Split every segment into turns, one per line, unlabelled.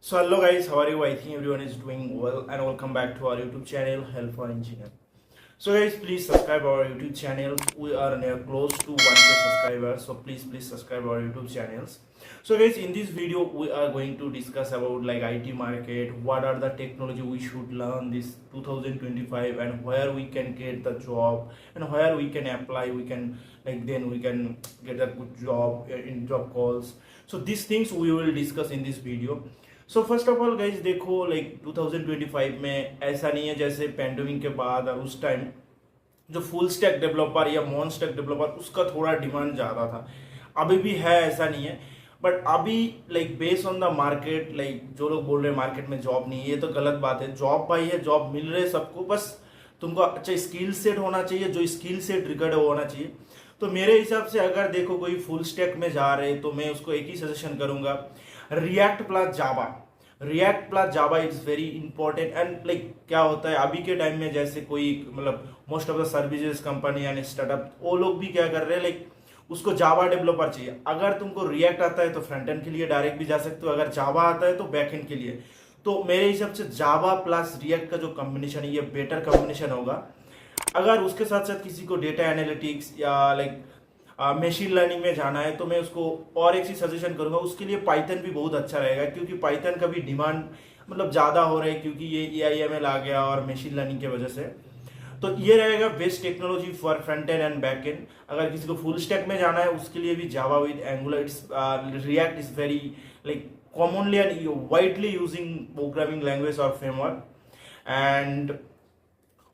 So hello guys, how are you? I think everyone is doing well and welcome back to our YouTube channel Help for Engineer. So guys, please subscribe our YouTube channels. We are near close to 1K subscribers, so please subscribe our YouTube channels. So guys, in this video we are going to discuss about like IT market, what are the technology we should learn this 2025 and where we can get the job and where we can apply, we can then we can get a good job in job calls. So these things we will discuss in this video. So first of all guys देखो like 2025 में ऐसा नहीं है जैसे pandemic के बाद और उस टाइम जो फुल स्टैक डेवलपर या मॉन स्टैक डेवलपर उसका थोड़ा डिमांड ज़्यादा था। अभी भी है, ऐसा नहीं है, बट अभी like based on the market, like जो लोग बोल रहे हैं मार्केट में जॉब नहीं है, ये तो गलत बात है। जॉब पाई है, जॉब मिल रहे सबको, बस तुमको अच्छा स्किल सेट होना चाहिए, जो स्किल सेट रिकॉर्ड होना चाहिए। तो मेरे हिसाब से अगर देखो कोई फुल स्टैक में जा रहे तो मैं उसको एक ही सजेशन करूंगा, react plus Java is very important. And like क्या होता है अभी के टाइम में, जैसे कोई मतलब most of the services company यानी स्टार्टअप वो लोग भी क्या कर रहे हैं, लाइक उसको जावा डेवलपर चाहिए। अगर तुमको रिएक्ट आता है तो फ्रंट एंड के लिए डायरेक्ट भी जा सकते हो, अगर जावा आता है तो बैक एंड के लिए। तो मेरे हिसाब से जावा प्लस रिएक्ट का जो कॉम्बिनेशन है ये बेटर कॉम्बिनेशन होगा। अगर उसके साथ साथ किसी को डेटा एनालिटिक्स या लाइक मशीन लर्निंग में जाना है तो मैं उसको और एक चीज सजेशन करूंगा, उसके लिए पाइथन भी बहुत अच्छा रहेगा, क्योंकि पाइथन का भी डिमांड मतलब ज़्यादा हो रहा है, क्योंकि ये AIML आ गया और मशीन लर्निंग की वजह से। तो ये रहेगा best technology for front end and back and. अगर किसी को फुल स्टैक में जाना है उसके लिए भी Java with angular, react is very like commonly and widely using programming language और फ्रेमवर्क। एंड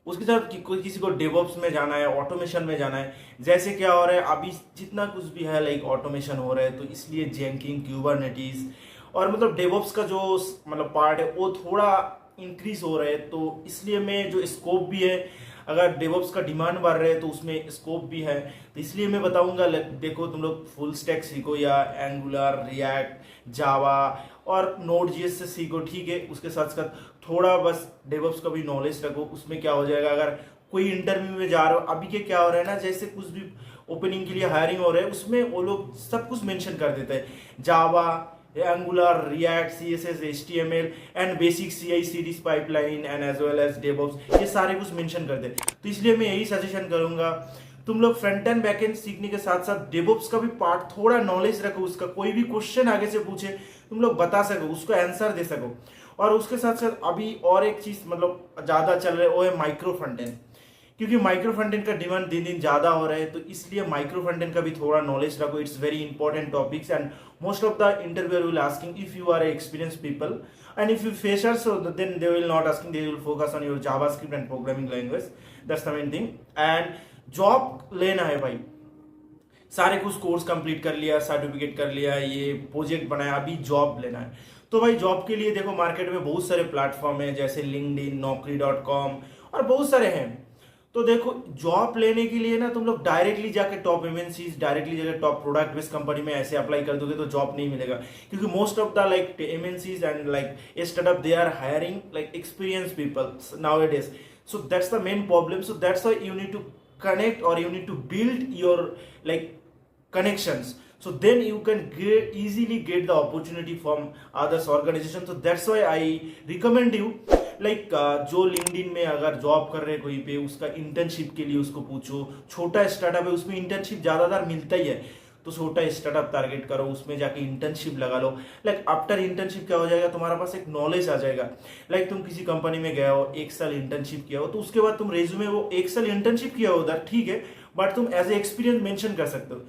उसके साथ कोई किसी को डेवऑप्स में जाना है, ऑटोमेशन में जाना है, जैसे क्या हो रहा है अभी जितना कुछ भी है लाइक ऑटोमेशन हो रहा है, तो इसलिए जेंकिंग, क्यूबरनेटिस और मतलब डेवऑप्स का जो मतलब पार्ट है वो थोड़ा इंक्रीज हो रहा है। तो इसलिए मैं जो स्कोप भी है, अगर डेवऑप्स का डिमांड बढ़ रहा है तो उसमें स्कोप भी है, तो इसलिए मैं बताऊंगा देखो तुम लोग फुल स्टैक सीखो या एंगुलर, रिएक्ट, जावा और नोड.js से सीखो, ठीक है। उसके साथ साथ थोड़ा बस डेवऑप्स का भी नॉलेज रखो। उसमें क्या हो जाएगा, अगर कोई इंटरव्यू में जा रहे हो, अभी के क्या हो रहा है ना, जैसे कुछ भी ओपनिंग के लिए हायरिंग हो रहा है उसमें वो लोग सब कुछ मेंशन कर देते हैं, Java, Angular, React, CSS, HTML and basic CI/CD pipeline and as well as DevOps, ये सारे कुछ मेंशन कर दे। तो इसलिए मैं यही सजेशन करूंगा, तुम लोग फ्रंट एंड बैक एंड सीखने के साथ साथ डेवऑप्स का भी पार्ट थोड़ा नॉलेज रखो, उसका कोई भी क्वेश्चन आगे से पूछे तुम लोग बता सको, उसको आंसर दे सको। और उसके साथ साथ अभी और एक चीज मतलब ज्यादा चल रहा है वो है माइक्रो फ्रंट एंड, क्योंकि माइक्रो फ्रंट एंड का डिमांड दिन दिन ज्यादा हो रहा है, तो इसलिए माइक्रो फ्रंट एंड का भी थोड़ा नॉलेज रखो। It's very important topics and most of the interviewer will asking if you are experience people and if you fresher, so then they will not asking, they will focus on your JavaScript and programming language, that's the main thing. And job लेना है भाई, सारे कुछ course complete कर लिया, certificate कर लिया, ये प्रोजेक्ट बनाया, अभी जॉब लेना है। तो भाई जॉब के लिए देखो मार्केट में बहुत सारे प्लेटफॉर्म है, जैसे लिंक्डइन, naukri.com और बहुत सारे हैं। तो देखो जॉब लेने के लिए ना तुम लोग डायरेक्टली जाके टॉप MNCs, डायरेक्टली जाके टॉप प्रोडक्ट बेस्ड कंपनी में ऐसे अप्लाई कर दोगे तो जॉब नहीं मिलेगा, क्योंकि most of the like MNCs and like startup they are hiring like experience people nowadays. So that's the main problem. So that's why you need to connect or you need to build your like connections, so then you can easily get the opportunity from others organization. So that's why I recommend you like जो LinkedIn में अगर job कर रहे कोई पे, उसका internship के लिए उसको पूछो। छोटा स्टार्टअप है उसमें इंटर्नशिप ज्यादातर मिलता ही है, तो छोटा स्टार्टअप टारगेट करो, उसमें जाके इंटर्नशिप लगा लो। लाइक आफ्टर इंटर्नशिप क्या हो जाएगा, तुम्हारे पास एक नॉलेज आ जाएगा। लाइक तुम किसी कंपनी में गए हो, 1 साल इंटर्नशिप किया हो, तो उसके बाद तुम रेज्यूमे वो 1 साल इंटर्नशिप किया हो उधर, ठीक है, बट तुम एज ए एक्सपीरियंस मेंशन कर सकते हो,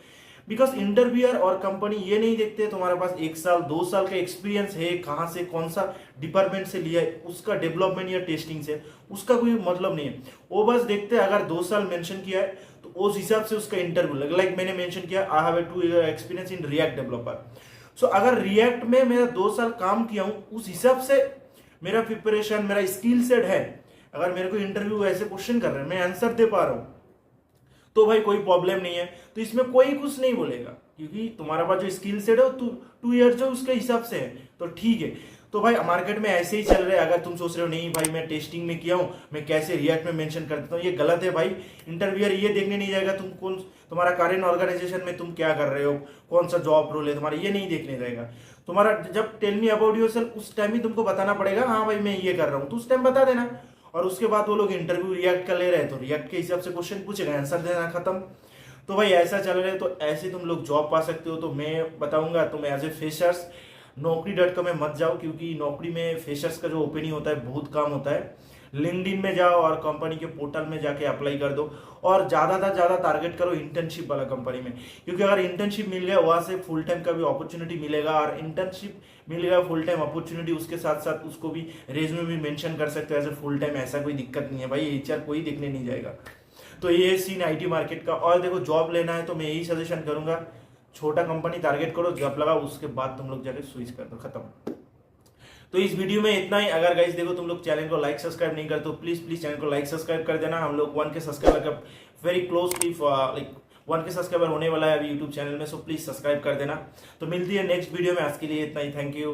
बिकॉज इंटरव्यूअर और कंपनी ये नहीं देखते तुम्हारे पास 1 साल 2 साल का एक्सपीरियंस है, कहाँ से कौन सा डिपार्टमेंट से लिया है, उसका डेवलपमेंट या टेस्टिंग से, उसका कोई मतलब नहीं है। वो बस देखते हैं अगर 2 साल मेंशन किया है तो उस हिसाब से उसका इंटरव्यू लगे। लाइक मैंने मेंशन किया I have 2 year experience in React developer, so अगर रिएक्ट में मेरा 2 साल काम किया हूँ, उस हिसाब से मेरा प्रिपरेशन, मेरा स्किल सेट है, अगर मेरे को इंटरव्यू ऐसे क्वेश्चन कर रहे हैं मैं आंसर दे पा रहा हूँ, तो भाई कोई प्रॉब्लम नहीं है। तो इसमें कोई कुछ नहीं बोलेगा, क्योंकि तुम्हारे पास जो स्किल सेट है वो 2 years जो उसके हिसाब से है, तो ठीक है। तो भाई मार्केट में ऐसे ही चल रहा है। अगर तुम सोच रहे हो नहीं भाई मैं टेस्टिंग में किया हूं, मैं कैसे रिएक्ट में मेंशन कर देता हूं, ये गलत है भाई। इंटरव्यूअर ये देखने नहीं जाएगा तुम कौन, तुम्हारा करेंट ऑर्गेनाइजेशन में तुम क्या कर रहे हो, कौन सा जॉब रोल है तुम्हारा, ये नहीं देखने जाएगा। तुम्हारा जब टेल मी अबाउट योरसेल्फ उस टाइम ही तुमको बताना पड़ेगा, हाँ भाई मैं ये कर रहा हूँ, तो उस टाइम बता देना। और उसके बाद वो लोग इंटरव्यू रिएक्ट कर ले रहे हैं तो रिएक्ट के हिसाब से क्वेश्चन पूछेगा, आंसर देना, खत्म। तो भाई ऐसा चल रहा है, तो ऐसे तुम लोग जॉब पा सकते हो। तो मैं बताऊंगा तुम एज ए फ्रेशर्स Naukri.com में मत जाओ, क्योंकि नौकरी में फ्रेशर्स का जो ओपनिंग होता है बहुत कम होता है। लिंक्डइन में जाओ और कंपनी के पोर्टल में जाके अप्लाई कर दो, और ज़्यादा से ज़्यादा टारगेट करो इंटर्नशिप वाला कंपनी में, क्योंकि अगर इंटर्नशिप मिल गया वहाँ से फुल टाइम का भी अपॉर्चुनिटी मिलेगा, और इंटर्नशिप मिल गया फुल टाइम अपॉर्चुनिटी, उसके साथ साथ उसको भी रेज्यूमे में भी मेंशन कर सकते हो एज ए फुल टाइम, ऐसा कोई दिक्कत नहीं है भाई, HR कोई देखने नहीं जाएगा। तो ये सीन IT मार्केट का। और देखो जॉब लेना है तो मैं यही सजेशन करूंगा, छोटा कंपनी टारगेट करो, जॉब लगा, उसके बाद तुम लोग जाके स्विच कर दो, खत्म। तो इस वीडियो में इतना ही। अगर गाइस देखो तुम लोग चैनल को लाइक सब्सक्राइब नहीं करते तो प्लीज चैनल को लाइक सब्सक्राइब कर देना। हम लोग 1K सब्सक्राइबर का very closely like 1K subscriber होने वाला है अभी यूट्यूब चैनल में, सो प्लीज सब्सक्राइब कर देना। तो मिलती है नेक्स्ट वीडियो में, आज के लिए इतना ही, थैंक यू।